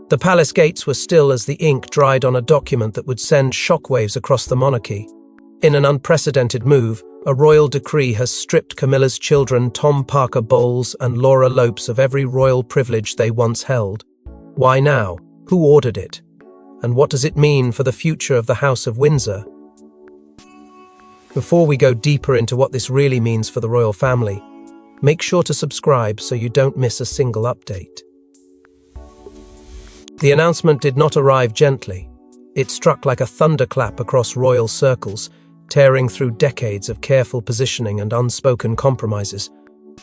The palace gates were still as the ink dried on a document that would send shockwaves across the monarchy. In an unprecedented move, a royal decree has stripped Camilla's children Tom Parker Bowles and Laura Lopes of every royal privilege they once held. Why now? Who ordered it? And what does it mean for the future of the House of Windsor? Before we go deeper into what this really means for the royal family, make sure to subscribe so you don't miss a single update. The announcement did not arrive gently. It struck like a thunderclap across royal circles, tearing through decades of careful positioning and unspoken compromises.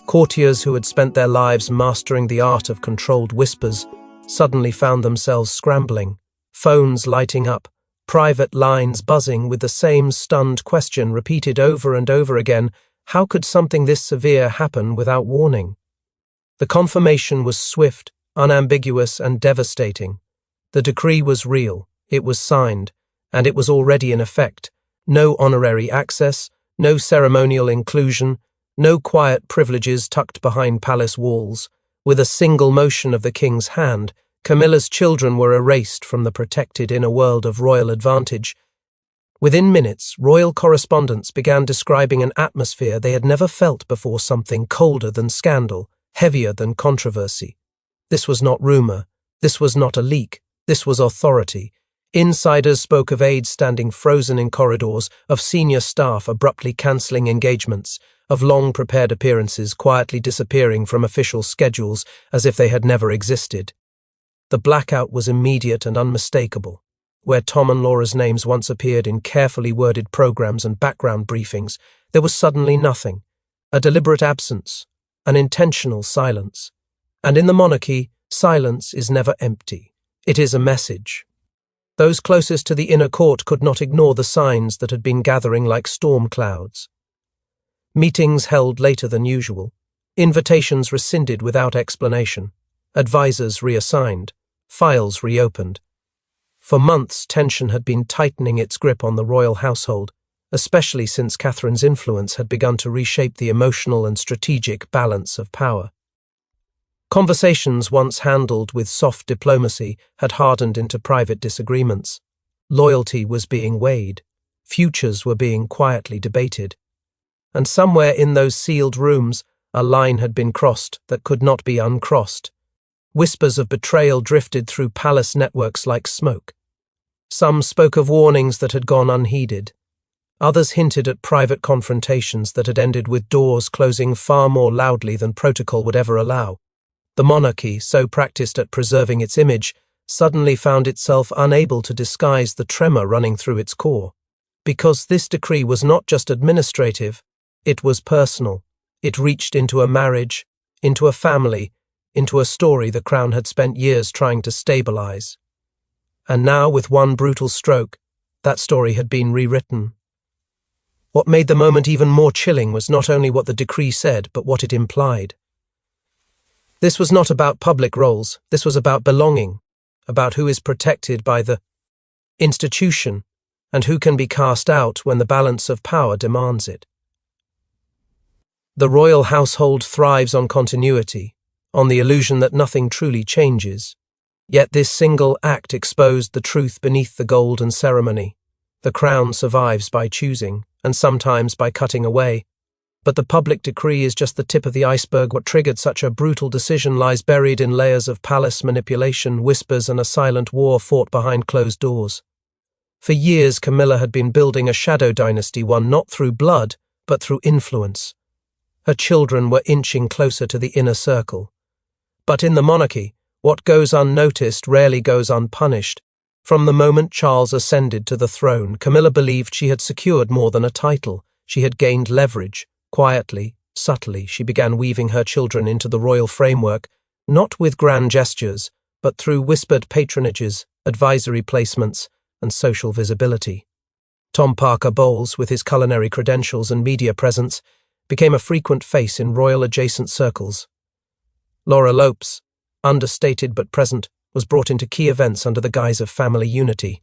Courtiers who had spent their lives mastering the art of controlled whispers suddenly found themselves scrambling, phones lighting up, private lines buzzing with the same stunned question repeated over and over again: how could something this severe happen without warning? The confirmation was swift, unambiguous, and devastating. The decree was real, it was signed, and it was already in effect. No honorary access, no ceremonial inclusion, no quiet privileges tucked behind palace walls. With a single motion of the king's hand, Camilla's children were erased from the protected inner world of royal advantage. Within minutes, royal correspondents began describing an atmosphere they had never felt before, something colder than scandal, heavier than controversy. This was not rumor, this was not a leak, this was authority. Insiders spoke of aides standing frozen in corridors, of senior staff abruptly cancelling engagements, of long-prepared appearances quietly disappearing from official schedules as if they had never existed. The blackout was immediate and unmistakable. Where Tom and Laura's names once appeared in carefully worded programs and background briefings, there was suddenly nothing. A deliberate absence, an intentional silence. And in the monarchy, silence is never empty. It is a message. Those closest to the inner court could not ignore the signs that had been gathering like storm clouds. Meetings held later than usual, invitations rescinded without explanation, advisors reassigned, files reopened. For months, tension had been tightening its grip on the royal household, especially since Catherine's influence had begun to reshape the emotional and strategic balance of power. Conversations once handled with soft diplomacy had hardened into private disagreements. Loyalty was being weighed. Futures were being quietly debated. And somewhere in those sealed rooms, a line had been crossed that could not be uncrossed. Whispers of betrayal drifted through palace networks like smoke. Some spoke of warnings that had gone unheeded. Others hinted at private confrontations that had ended with doors closing far more loudly than protocol would ever allow. The monarchy, so practiced at preserving its image, suddenly found itself unable to disguise the tremor running through its core. Because this decree was not just administrative, it was personal. It reached into a marriage, into a family, into a story the crown had spent years trying to stabilize. And now, with one brutal stroke, that story had been rewritten. What made the moment even more chilling was not only what the decree said, but what it implied. This was not about public roles, this was about belonging, about who is protected by the institution, and who can be cast out when the balance of power demands it. The royal household thrives on continuity, on the illusion that nothing truly changes. Yet this single act exposed the truth beneath the gold and ceremony. The crown survives by choosing, and sometimes by cutting away. But the public decree is just the tip of the iceberg. What triggered such a brutal decision lies buried in layers of palace manipulation, whispers, and a silent war fought behind closed doors. For years, Camilla had been building a shadow dynasty, one not through blood, but through influence. Her children were inching closer to the inner circle. But in the monarchy, what goes unnoticed rarely goes unpunished. From the moment Charles ascended to the throne, Camilla believed she had secured more than a title. She had gained leverage. Quietly, subtly, she began weaving her children into the royal framework, not with grand gestures, but through whispered patronages, advisory placements, and social visibility. Tom Parker Bowles, with his culinary credentials and media presence, became a frequent face in royal-adjacent circles. Laura Lopes, understated but present, was brought into key events under the guise of family unity.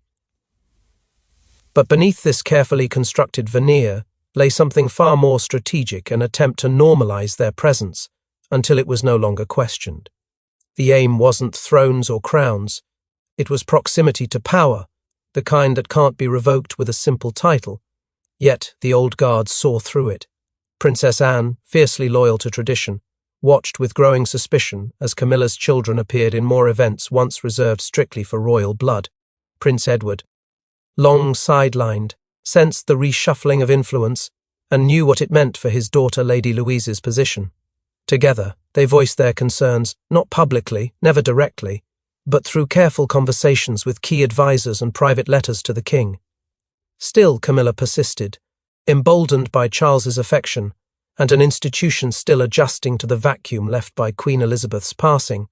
But beneath this carefully constructed veneer lay something far more strategic, an attempt to normalize their presence until it was no longer questioned. The aim wasn't thrones or crowns, It was proximity to power, the kind that can't be revoked with a simple title. Yet the old guards saw through it. Princess Anne, fiercely loyal to tradition, watched with growing suspicion as Camilla's children appeared in more events once reserved strictly for royal blood. Prince Edward, long sidelined, sensed the reshuffling of influence and knew what it meant for his daughter Lady Louise's position. Together, they voiced their concerns, not publicly, never directly, but through careful conversations with key advisors and private letters to the king. Still, Camilla persisted, emboldened by Charles's affection and an institution still adjusting to the vacuum left by Queen Elizabeth's passing.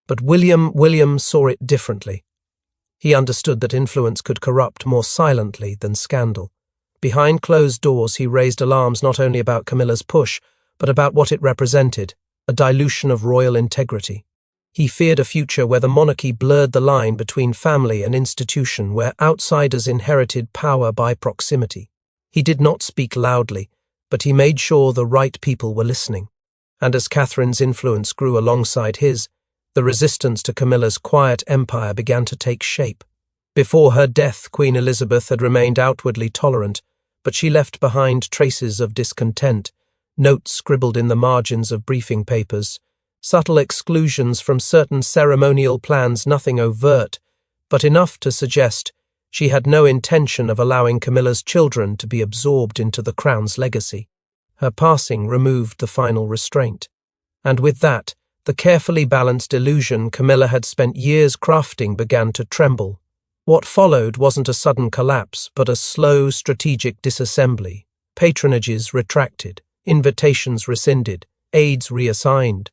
But William saw it differently. He understood that influence could corrupt more silently than scandal. Behind closed doors, he raised alarms not only about Camilla's push, but about what it represented, a dilution of royal integrity. He feared a future where the monarchy blurred the line between family and institution, where outsiders inherited power by proximity. He did not speak loudly, but he made sure the right people were listening. And as Catherine's influence grew alongside his, the resistance to Camilla's quiet empire began to take shape. Before her death, Queen Elizabeth had remained outwardly tolerant, but she left behind traces of discontent, notes scribbled in the margins of briefing papers, subtle exclusions from certain ceremonial plans, nothing overt, but enough to suggest she had no intention of allowing Camilla's children to be absorbed into the crown's legacy. Her passing removed the final restraint. And with that, the carefully balanced illusion Camilla had spent years crafting began to tremble. What followed wasn't a sudden collapse, but a slow, strategic disassembly. Patronages retracted, invitations rescinded, aides reassigned.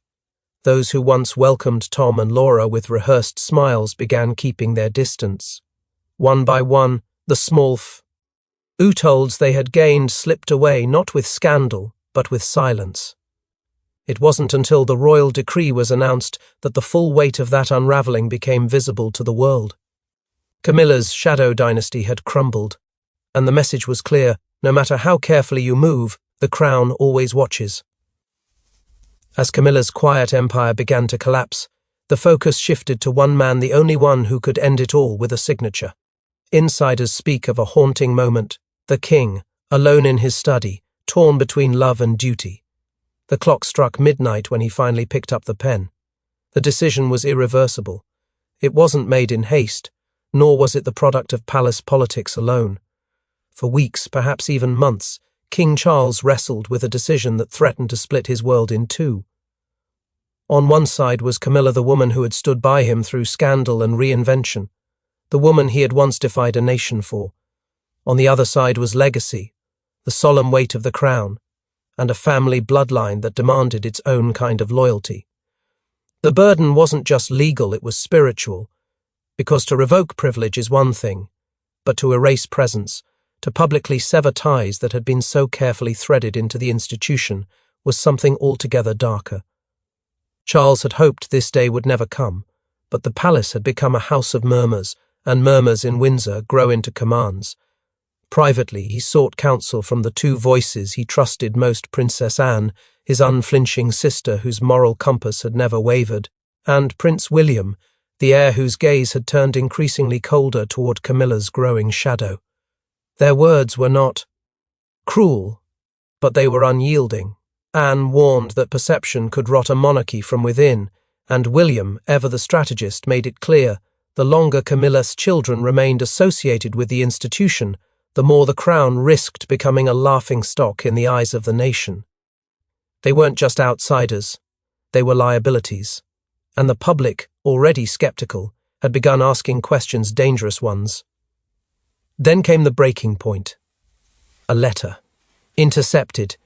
Those who once welcomed Tom and Laura with rehearsed smiles began keeping their distance. One by one, the small footholds they had gained slipped away, not with scandal, but with silence. It wasn't until the royal decree was announced that the full weight of that unraveling became visible to the world. Camilla's shadow dynasty had crumbled, and the message was clear: no matter how carefully you move, the crown always watches. As Camilla's quiet empire began to collapse, the focus shifted to one man, the only one who could end it all with a signature. Insiders speak of a haunting moment: the king, alone in his study, torn between love and duty. The clock struck midnight when he finally picked up the pen. The decision was irreversible. It wasn't made in haste, nor was it the product of palace politics alone. For weeks, perhaps even months, King Charles wrestled with a decision that threatened to split his world in two. On one side was Camilla, the woman who had stood by him through scandal and reinvention, the woman he had once defied a nation for. On the other side was legacy, the solemn weight of the crown, and a family bloodline that demanded its own kind of loyalty. The burden wasn't just legal, it was spiritual, because to revoke privilege is one thing, but to erase presence, to publicly sever ties that had been so carefully threaded into the institution, was something altogether darker. Charles had hoped this day would never come, but the palace had become a house of murmurs, and murmurs in Windsor grow into commands. Privately, he sought counsel from the two voices he trusted most: Princess Anne, his unflinching sister whose moral compass had never wavered, and Prince William, the heir whose gaze had turned increasingly colder toward Camilla's growing shadow. Their words were not cruel, but they were unyielding. Anne warned that perception could rot a monarchy from within, and William, ever the strategist, made it clear: the longer Camilla's children remained associated with the institution, the more the crown risked becoming a laughingstock in the eyes of the nation. They weren't just outsiders, they were liabilities, and the public, already skeptical, had begun asking questions, dangerous ones. Then came the breaking point. A letter. Intercepted,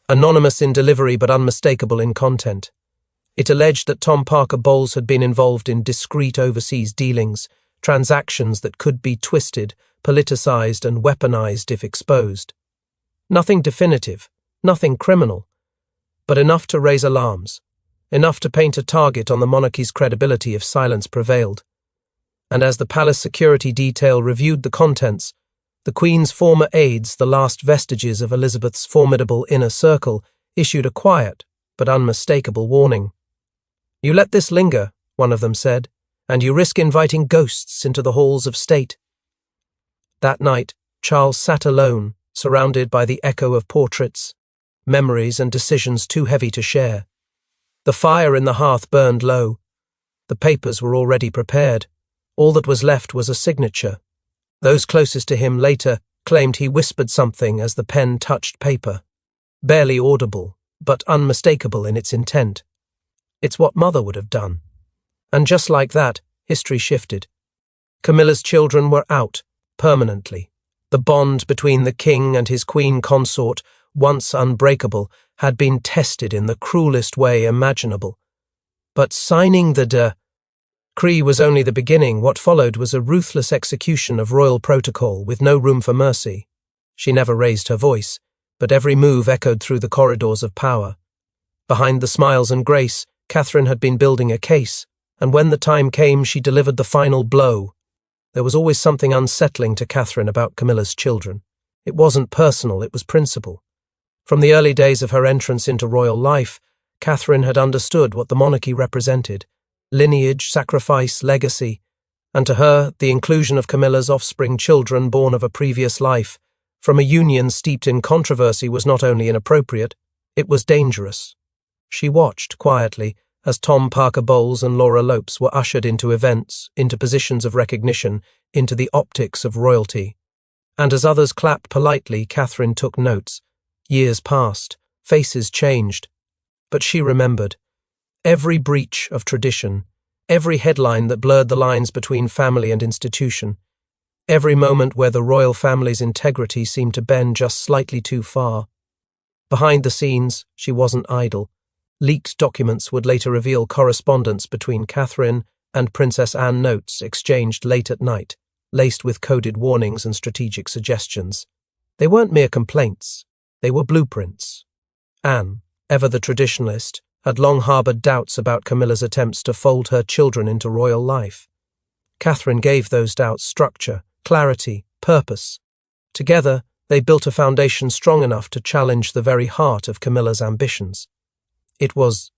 anonymous in delivery but unmistakable in content. It alleged that Tom Parker Bowles had been involved in discreet overseas dealings, transactions that could be twisted, politicized and weaponized if exposed. Nothing definitive, nothing criminal, but enough to raise alarms, enough to paint a target on the monarchy's credibility if silence prevailed. And as the palace security detail reviewed the contents, the Queen's former aides, the last vestiges of Elizabeth's formidable inner circle, issued a quiet but unmistakable warning. "You let this linger," one of them said, and you risk inviting ghosts into the halls of state. That night, Charles sat alone, surrounded by the echo of portraits, memories and decisions too heavy to share. The fire in the hearth burned low. The papers were already prepared. All that was left was a signature. Those closest to him later claimed he whispered something as the pen touched paper. Barely audible, but unmistakable in its intent. It's what Mother would have done. And just like that, history shifted. Camilla's children were out, permanently. The bond between the king and his queen consort, once unbreakable, had been tested in the cruelest way imaginable. But signing the decree was only the beginning. What followed was a ruthless execution of royal protocol with no room for mercy. She never raised her voice, but every move echoed through the corridors of power. Behind the smiles and grace, Catherine had been building a case, and when the time came, she delivered the final blow. There was always something unsettling to Catherine about Camilla's children. It wasn't personal, it was principle. From the early days of her entrance into royal life, Catherine had understood what the monarchy represented: lineage, sacrifice, legacy, and to her, the inclusion of Camilla's offspring children born of a previous life, from a union steeped in controversy, was not only inappropriate, it was dangerous. She watched, quietly, as Tom Parker Bowles and Laura Lopes were ushered into events, into positions of recognition, into the optics of royalty. And as others clapped politely, Catherine took notes. Years passed, faces changed. But she remembered. Every breach of tradition, every headline that blurred the lines between family and institution, every moment where the royal family's integrity seemed to bend just slightly too far. Behind the scenes, she wasn't idle. Leaked documents would later reveal correspondence between Catherine and Princess Anne, notes exchanged late at night, laced with coded warnings and strategic suggestions. They weren't mere complaints, they were blueprints. Anne, ever the traditionalist, had long harboured doubts about Camilla's attempts to fold her children into royal life. Catherine gave those doubts structure, clarity, purpose. Together, they built a foundation strong enough to challenge the very heart of Camilla's ambitions. It was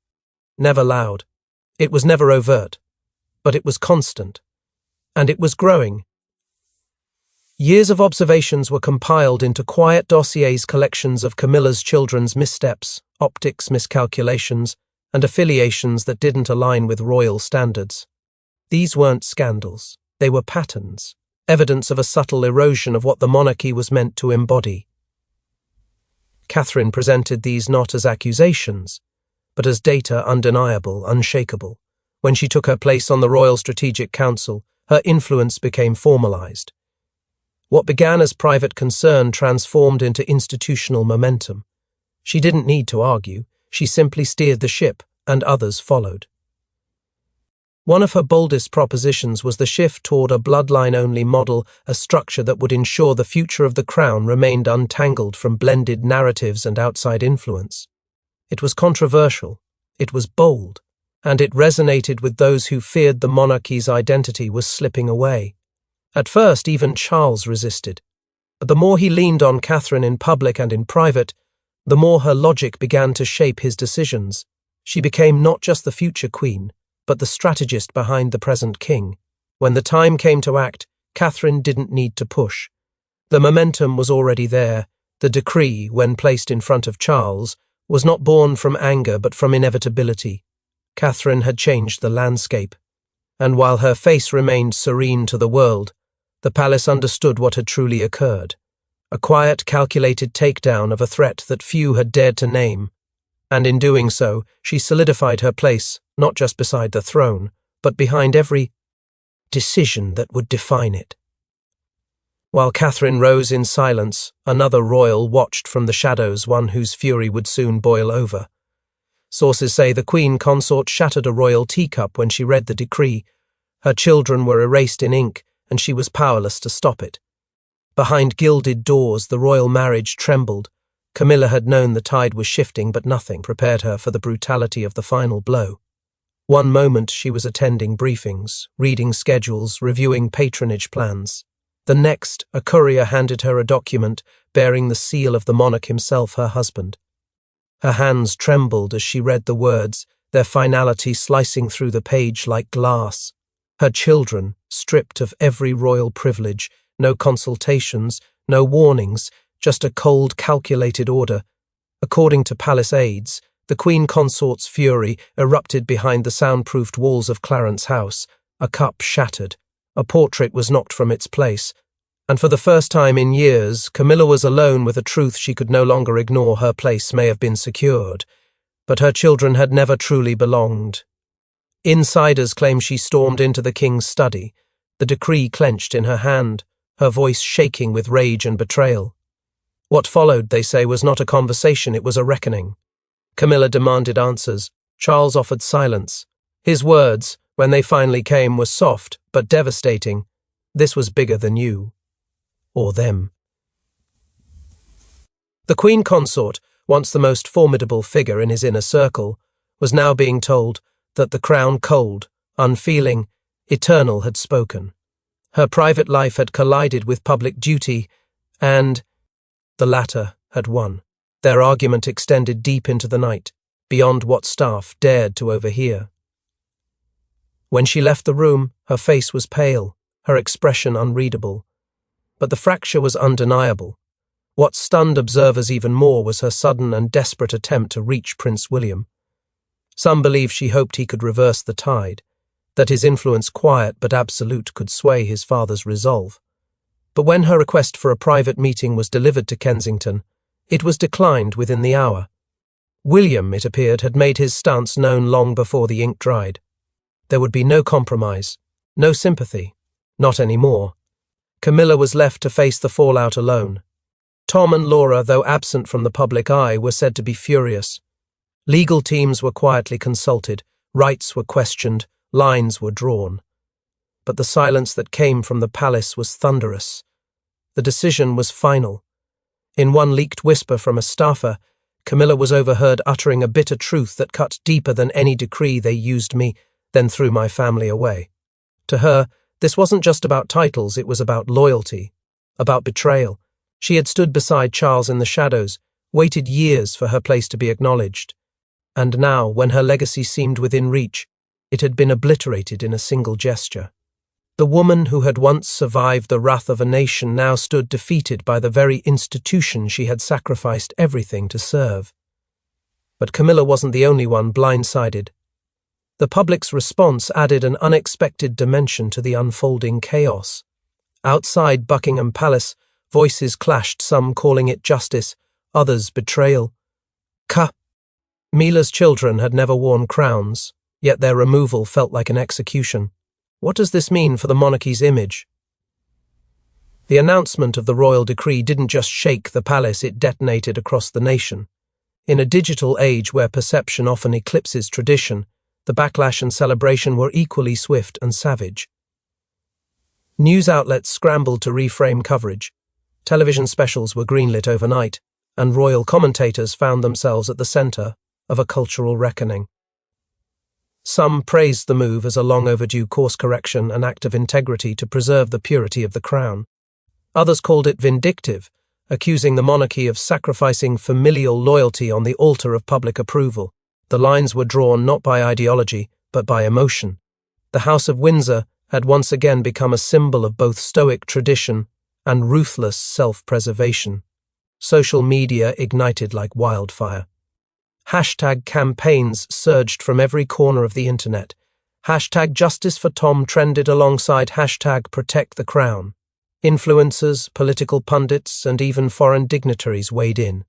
never loud, it was never overt, but it was constant, and it was growing. Years of observations were compiled into quiet dossiers, collections of Camilla's children's missteps, optics, miscalculations, and affiliations that didn't align with royal standards. These weren't scandals, they were patterns, evidence of a subtle erosion of what the monarchy was meant to embody. Catherine presented these not as accusations, but as data undeniable, unshakable. When she took her place on the Royal Strategic Council, her influence became formalized. What began as private concern transformed into institutional momentum. She didn't need to argue, she simply steered the ship, and others followed. One of her boldest propositions was the shift toward a bloodline-only model, a structure that would ensure the future of the crown remained untangled from blended narratives and outside influence. It was controversial, it was bold, and it resonated with those who feared the monarchy's identity was slipping away. At first, even Charles resisted, but the more he leaned on Catherine in public and in private, the more her logic began to shape his decisions. She became not just the future queen, but the strategist behind the present king. When the time came to act, Catherine didn't need to push. The momentum was already there. The decree, when placed in front of Charles, was not born from anger but from inevitability. Catherine had changed the landscape, and while her face remained serene to the world, the palace understood what had truly occurred. A quiet, calculated takedown of a threat that few had dared to name, and in doing so, she solidified her place, not just beside the throne, but behind every decision that would define it. While Catherine rose in silence, another royal watched from the shadows, one whose fury would soon boil over. Sources say the queen consort shattered a royal teacup when she read the decree. Her children were erased in ink, and she was powerless to stop it. Behind gilded doors, the royal marriage trembled. Camilla had known the tide was shifting, but nothing prepared her for the brutality of the final blow. One moment she was attending briefings, reading schedules, reviewing patronage plans. The next, a courier handed her a document bearing the seal of the monarch himself, her husband. Her hands trembled as she read the words, their finality slicing through the page like glass. Her children, stripped of every royal privilege, no consultations, no warnings, just a cold, calculated order. According to palace aides, the Queen Consort's fury erupted behind the soundproofed walls of Clarence House. A cup shattered. A portrait was knocked from its place. And for the first time in years, Camilla was alone with a truth she could no longer ignore. Her place may have been secured, but her children had never truly belonged. Insiders claim she stormed into the king's study, the decree clenched in her hand, her voice shaking with rage and betrayal. What followed, they say, was not a conversation, it was a reckoning. Camilla demanded answers. Charles offered silence. His words, when they finally came, were soft but devastating. This was bigger than you. Or them. The Queen Consort, once the most formidable figure in his inner circle, was now being told that the crown, cold, unfeeling, eternal, had spoken. Her private life had collided with public duty, and the latter had won. Their argument extended deep into the night, beyond what staff dared to overhear. When she left the room, her face was pale, her expression unreadable. But the fracture was undeniable. What stunned observers even more was her sudden and desperate attempt to reach Prince William. Some believed she hoped he could reverse the tide, that his influence, quiet but absolute, could sway his father's resolve. But when her request for a private meeting was delivered to Kensington, it was declined within the hour. William, it appeared, had made his stance known long before the ink dried. There would be no compromise, no sympathy, not anymore. Camilla was left to face the fallout alone. Tom and Laura, though absent from the public eye, were said to be furious. Legal teams were quietly consulted, rights were questioned, lines were drawn. But the silence that came from the palace was thunderous. The decision was final. In one leaked whisper from a staffer, Camilla was overheard uttering a bitter truth that cut deeper than any decree. They used me, then threw my family away. To her, this wasn't just about titles, it was about loyalty, about betrayal. She had stood beside Charles in the shadows, waited years for her place to be acknowledged. And now, when her legacy seemed within reach, it had been obliterated in a single gesture. The woman who had once survived the wrath of a nation now stood defeated by the very institution she had sacrificed everything to serve. But Camilla wasn't the only one blindsided. The public's response added an unexpected dimension to the unfolding chaos. Outside Buckingham Palace, voices clashed, some calling it justice, others betrayal. Mila's children had never worn crowns, yet their removal felt like an execution. What does this mean for the monarchy's image? The announcement of the royal decree didn't just shake the palace, it detonated across the nation. In a digital age where perception often eclipses tradition, the backlash and celebration were equally swift and savage. News outlets scrambled to reframe coverage. Television specials were greenlit overnight, and royal commentators found themselves at the center of a cultural reckoning. Some praised the move as a long overdue course correction, an act of integrity to preserve the purity of the crown. Others called it vindictive, accusing the monarchy of sacrificing familial loyalty on the altar of public approval. The lines were drawn not by ideology, but by emotion. The House of Windsor had once again become a symbol of both stoic tradition and ruthless self-preservation. Social media ignited like wildfire. Hashtag campaigns surged from every corner of the internet. Hashtag Justice for Tom trended alongside hashtag Protect the Crown. Influencers, political pundits, and even foreign dignitaries weighed in.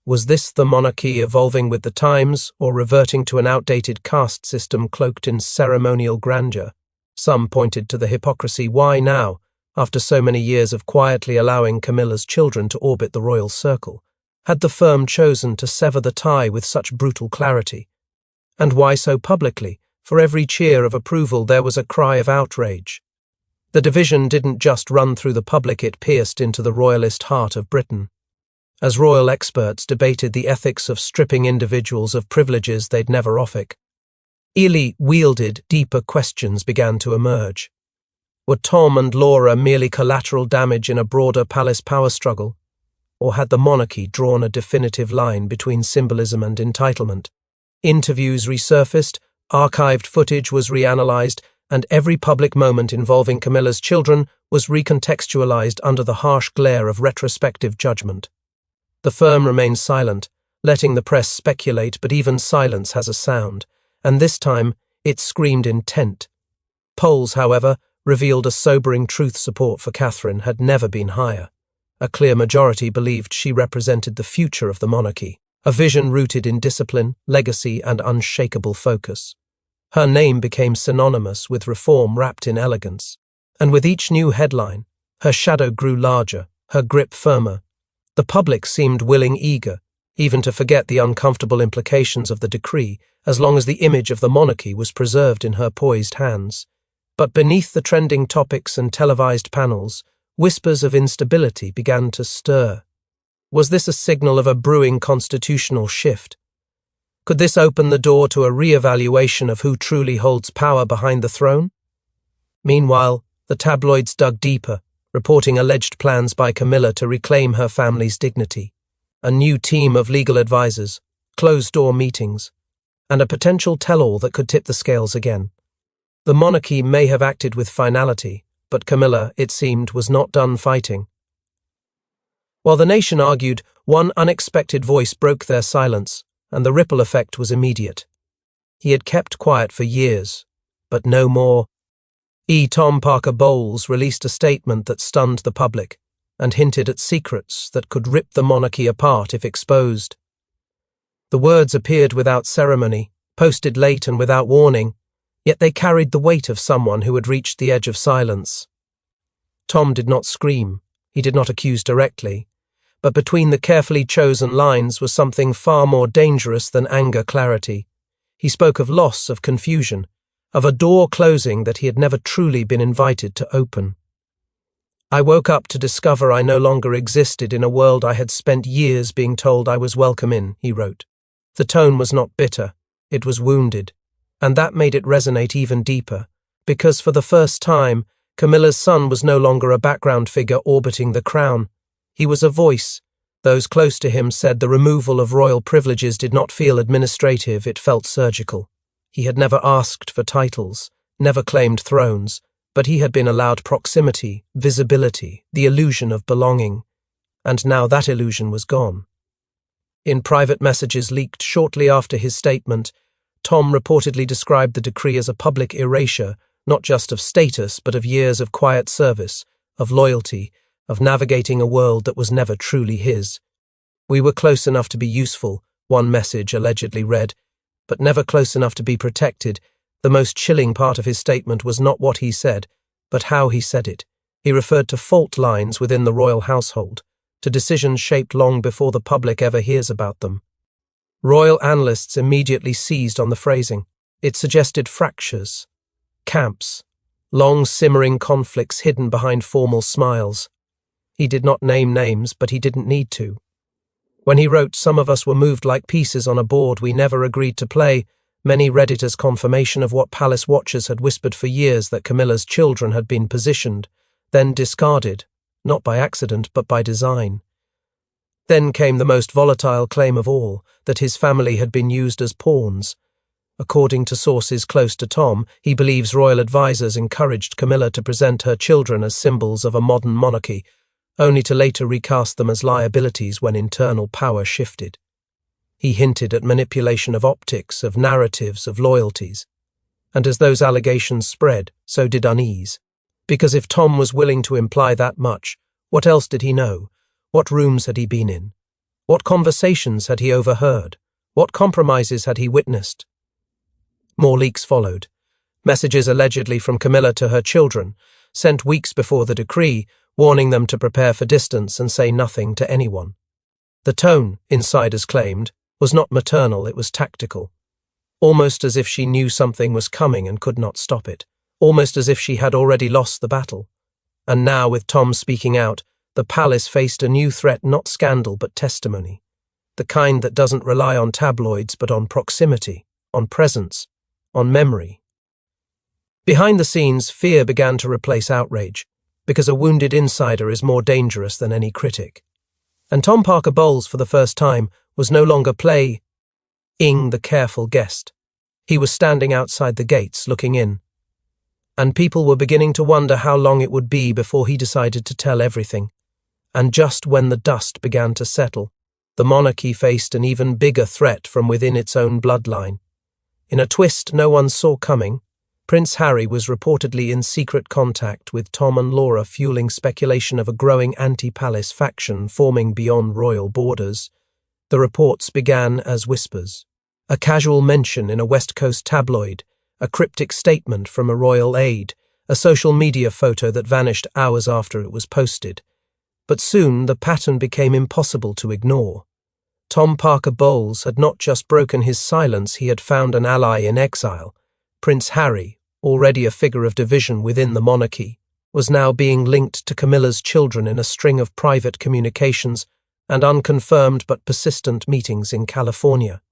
Was this the monarchy evolving with the times, or reverting to an outdated caste system cloaked in ceremonial grandeur? Some pointed to the hypocrisy. Why now, after so many years of quietly allowing Camilla's children to orbit the royal circle? Had the firm chosen to sever the tie with such brutal clarity? And why so publicly? For every cheer of approval there was a cry of outrage. The division didn't just run through the public, it pierced into the royalist heart of Britain. As royal experts debated the ethics of stripping individuals of privileges they'd never offered, wielded, deeper questions began to emerge. Were Tom and Laura merely collateral damage in a broader palace power struggle? Or had the monarchy drawn a definitive line between symbolism and entitlement? Interviews resurfaced, archived footage was reanalyzed, and every public moment involving Camilla's children was recontextualized under the harsh glare of retrospective judgment. The firm remained silent, letting the press speculate, but even silence has a sound, and this time it screamed intent. Polls, however, revealed a sobering truth: support for Catherine had never been higher. A clear majority believed she represented the future of the monarchy, a vision rooted in discipline, legacy, and unshakable focus. Her name became synonymous with reform wrapped in elegance, and with each new headline, her shadow grew larger, her grip firmer. The public seemed eager, even to forget the uncomfortable implications of the decree, as long as the image of the monarchy was preserved in her poised hands. But beneath the trending topics and televised panels, whispers of instability began to stir. Was this a signal of a brewing constitutional shift? Could this open the door to a re-evaluation of who truly holds power behind the throne? Meanwhile, the tabloids dug deeper, reporting alleged plans by Camilla to reclaim her family's dignity. A new team of legal advisors, closed-door meetings, and a potential tell-all that could tip the scales again. The monarchy may have acted with finality, but Camilla, it seemed, was not done fighting. While the nation argued, one unexpected voice broke their silence, and the ripple effect was immediate. He had kept quiet for years, but no more. Tom Parker Bowles released a statement that stunned the public and hinted at secrets that could rip the monarchy apart if exposed. The words appeared without ceremony, posted late and without warning, yet they carried the weight of someone who had reached the edge of silence. Tom did not scream, he did not accuse directly, but between the carefully chosen lines was something far more dangerous than anger clarity. He spoke of loss, of confusion, of a door closing that he had never truly been invited to open. I woke up to discover I no longer existed in a world I had spent years being told I was welcome in, he wrote. The tone was not bitter, it was wounded, and that made it resonate even deeper, because for the first time, Camilla's son was no longer a background figure orbiting the crown. He was a voice. Those close to him said the removal of royal privileges did not feel administrative, it felt surgical. He had never asked for titles, never claimed thrones, but he had been allowed proximity, visibility, the illusion of belonging. And now that illusion was gone. In private messages leaked shortly after his statement, Tom reportedly described the decree as a public erasure, not just of status, but of years of quiet service, of loyalty, of navigating a world that was never truly his. We were close enough to be useful, one message allegedly read, but never close enough to be protected. The most chilling part of his statement was not what he said, but how he said it. He referred to fault lines within the royal household, to decisions shaped long before the public ever hears about them. Royal analysts immediately seized on the phrasing. It suggested fractures, camps, long simmering conflicts hidden behind formal smiles. He did not name names, but he didn't need to. When he wrote, "Some of us were moved like pieces on a board we never agreed to play," many read it as confirmation of what palace watchers had whispered for years, that Camilla's children had been positioned, then discarded, not by accident but by design. Then came the most volatile claim of all, that his family had been used as pawns. According to sources close to Tom, he believes royal advisors encouraged Camilla to present her children as symbols of a modern monarchy, only to later recast them as liabilities when internal power shifted. He hinted at manipulation of optics, of narratives, of loyalties. And as those allegations spread, so did unease. Because if Tom was willing to imply that much, what else did he know? What rooms had he been in? What conversations had he overheard? What compromises had he witnessed? More leaks followed. Messages allegedly from Camilla to her children, sent weeks before the decree, warning them to prepare for distance and say nothing to anyone. The tone, insiders claimed, was not maternal, it was tactical. Almost as if she knew something was coming and could not stop it. Almost as if she had already lost the battle. And now, with Tom speaking out, the palace faced a new threat, not scandal but testimony. The kind that doesn't rely on tabloids but on proximity, on presence, on memory. Behind the scenes, fear began to replace outrage, because a wounded insider is more dangerous than any critic. And Tom Parker Bowles, for the first time, was no longer playing the careful guest. He was standing outside the gates, looking in. and people were beginning to wonder how long it would be before he decided to tell everything. And just when the dust began to settle, the monarchy faced an even bigger threat from within its own bloodline. In a twist no one saw coming, Prince Harry was reportedly in secret contact with Tom and Laura, fueling speculation of a growing anti-palace faction forming beyond royal borders. The reports began as whispers. A casual mention in a West Coast tabloid, a cryptic statement from a royal aide, a social media photo that vanished hours after it was posted. But soon the pattern became impossible to ignore. Tom Parker Bowles had not just broken his silence, he had found an ally in exile. Prince Harry, already a figure of division within the monarchy, was now being linked to Camilla's children in a string of private communications and unconfirmed but persistent meetings in California.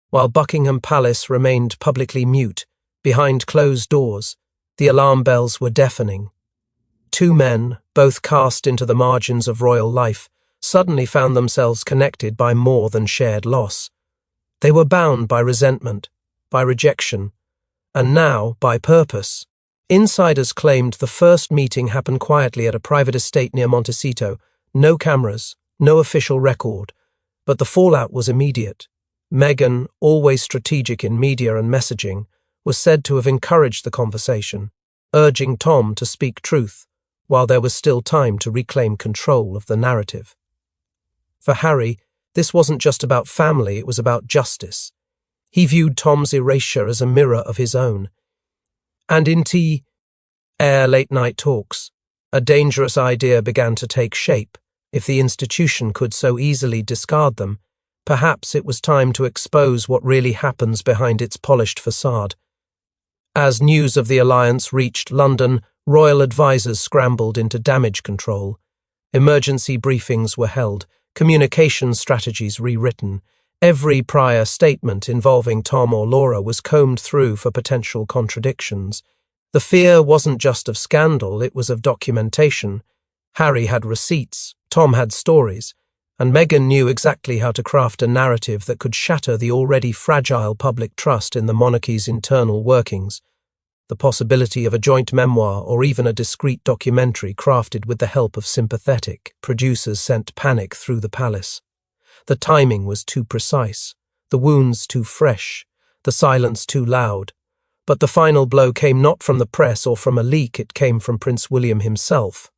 While Buckingham Palace remained publicly mute, behind closed doors, the alarm bells were deafening. Two men, both cast into the margins of royal life, suddenly found themselves connected by more than shared loss. They were bound by resentment, by rejection, and now by purpose. Insiders claimed the first meeting happened quietly at a private estate near Montecito. No cameras, no official record, but the fallout was immediate. Meghan, always strategic in media and messaging, was said to have encouraged the conversation, urging Tom to speak truth, while there was still time to reclaim control of the narrative. For Harry, this wasn't just about family, it was about justice. He viewed Tom's erasure as a mirror of his own. And in late-night talks, a dangerous idea began to take shape. If the institution could so easily discard them, perhaps it was time to expose what really happens behind its polished facade. As news of the alliance reached London, royal advisors scrambled into damage control. Emergency briefings were held, communication strategies rewritten. Every prior statement involving Tom or Laura was combed through for potential contradictions. The fear wasn't just of scandal, it was of documentation. Harry had receipts, Tom had stories, and Meghan knew exactly how to craft a narrative that could shatter the already fragile public trust in the monarchy's internal workings. The possibility of a joint memoir or even a discreet documentary crafted with the help of sympathetic producers sent panic through the palace. The timing was too precise, the wounds too fresh, the silence too loud. But the final blow came not from the press or from a leak, it came from Prince William himself.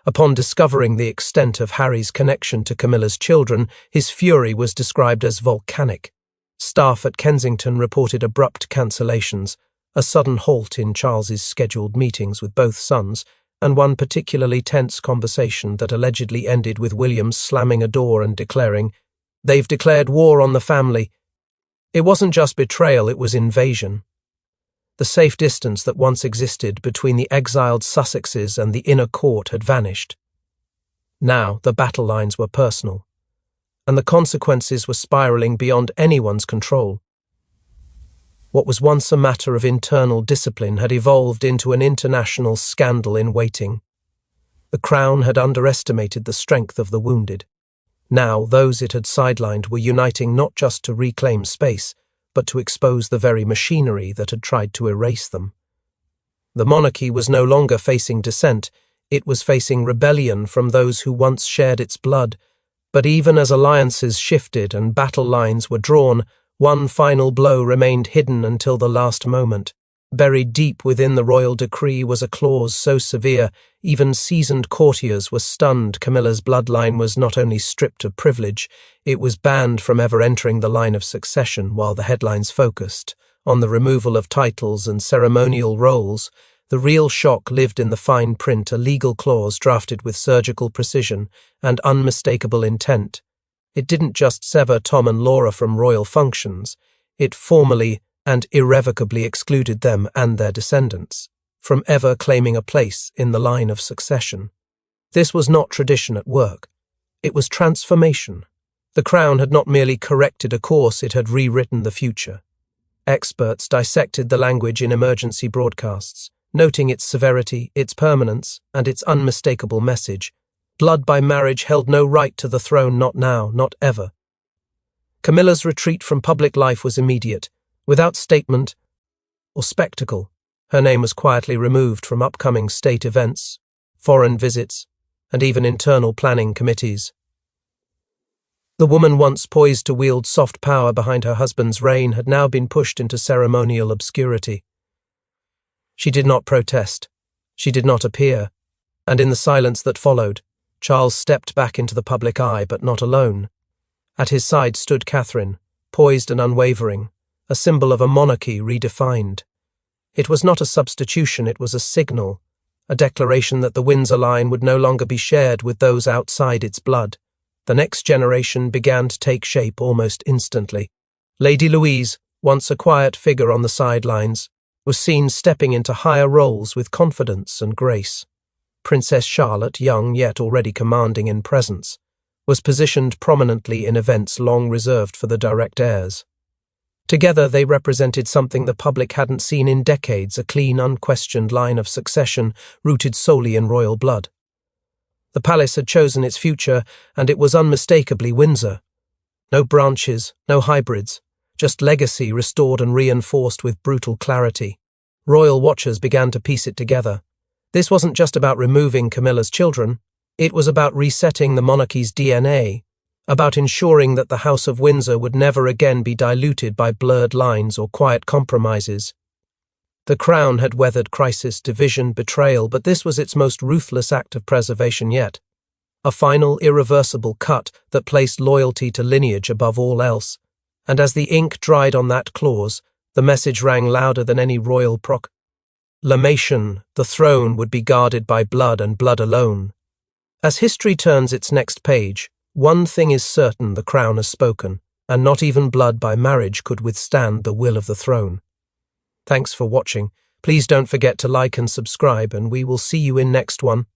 Upon discovering the extent of Harry's connection to Camilla's children, his fury was described as volcanic. Staff at Kensington reported abrupt cancellations, a sudden halt in Charles's scheduled meetings with both sons, and one particularly tense conversation that allegedly ended with William slamming a door and declaring, "They've declared war on the family." It wasn't just betrayal, it was invasion. The safe distance that once existed between the exiled Sussexes and the inner court had vanished. Now the battle lines were personal, and the consequences were spiraling beyond anyone's control. What was once a matter of internal discipline had evolved into an international scandal in waiting. The Crown had underestimated the strength of the wounded. Now those it had sidelined were uniting not just to reclaim space, but to expose the very machinery that had tried to erase them. The monarchy was no longer facing dissent, it was facing rebellion from those who once shared its blood. But even as alliances shifted and battle lines were drawn, one final blow remained hidden until the last moment. Buried deep within the royal decree was a clause so severe, even seasoned courtiers were stunned. Camilla's bloodline was not only stripped of privilege, it was banned from ever entering the line of succession. While the headlines focused on the removal of titles and ceremonial roles, the real shock lived in the fine print, a legal clause drafted with surgical precision and unmistakable intent. It didn't just sever Tom and Laura from royal functions, it formally and irrevocably excluded them and their descendants from ever claiming a place in the line of succession. This was not tradition at work, it was transformation. The Crown had not merely corrected a course, it had rewritten the future. Experts dissected the language in emergency broadcasts, noting its severity, its permanence, and its unmistakable message. Blood by marriage held no right to the throne, not now, not ever. Camilla's retreat from public life was immediate, without statement or spectacle. Her name was quietly removed from upcoming state events, foreign visits, and even internal planning committees. The woman once poised to wield soft power behind her husband's reign had now been pushed into ceremonial obscurity. She did not protest. She did not appear. And in the silence that followed, Charles stepped back into the public eye, but not alone. At his side stood Catherine, poised and unwavering, a symbol of a monarchy redefined. It was not a substitution, it was a signal, a declaration that the Windsor line would no longer be shared with those outside its blood. The next generation began to take shape almost instantly. Lady Louise, once a quiet figure on the sidelines, was seen stepping into higher roles with confidence and grace. Princess Charlotte, young yet already commanding in presence, was positioned prominently in events long reserved for the direct heirs. Together they represented something the public hadn't seen in decades, a clean, unquestioned line of succession rooted solely in royal blood. The palace had chosen its future, and it was unmistakably Windsor. No branches, no hybrids, just legacy restored and reinforced with brutal clarity. Royal watchers began to piece it together. This wasn't just about removing Camilla's children, it was about resetting the monarchy's DNA, about ensuring that the House of Windsor would never again be diluted by blurred lines or quiet compromises. The crown had weathered crisis, division, betrayal, but this was its most ruthless act of preservation yet. A final, irreversible cut that placed loyalty to lineage above all else. And as the ink dried on that clause, the message rang louder than any royal proclamation: the throne would be guarded by blood and blood alone. As history turns its next page, one thing is certain: the crown has spoken, and not even blood by marriage could withstand the will of the throne. Thanks for watching. Please don't forget to like and subscribe, and we will see you in next one.